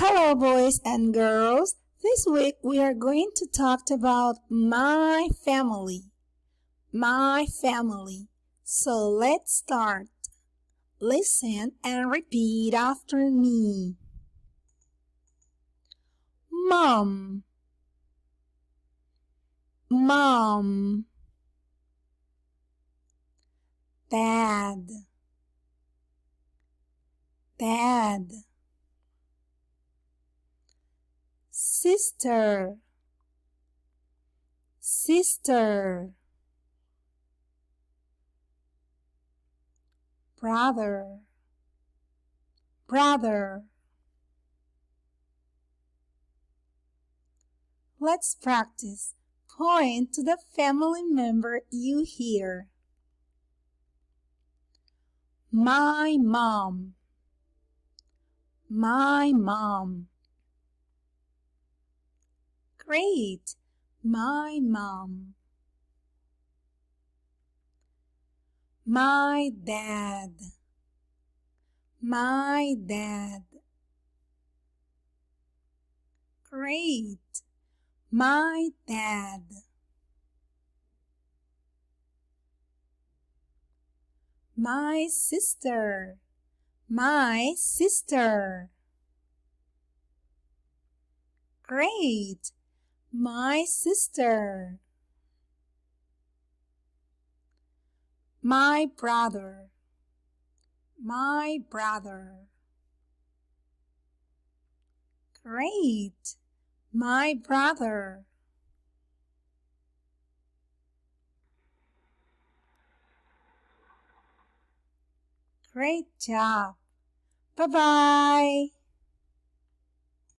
Hello, boys and girls. This week we are going to talk about my family. My family. So let's start. Listen and repeat after me. Mom. Mom. Dad. Dad. Sister. Sister. Brother. Brother. Let's practice. Point to the family member you hear. My mom. My mom. Great. My mom. My dad. My dad. Great. My dad. My sister. My sister. Great. My sister. My brother. My brother. Great. My brother. Great job. Bye-bye.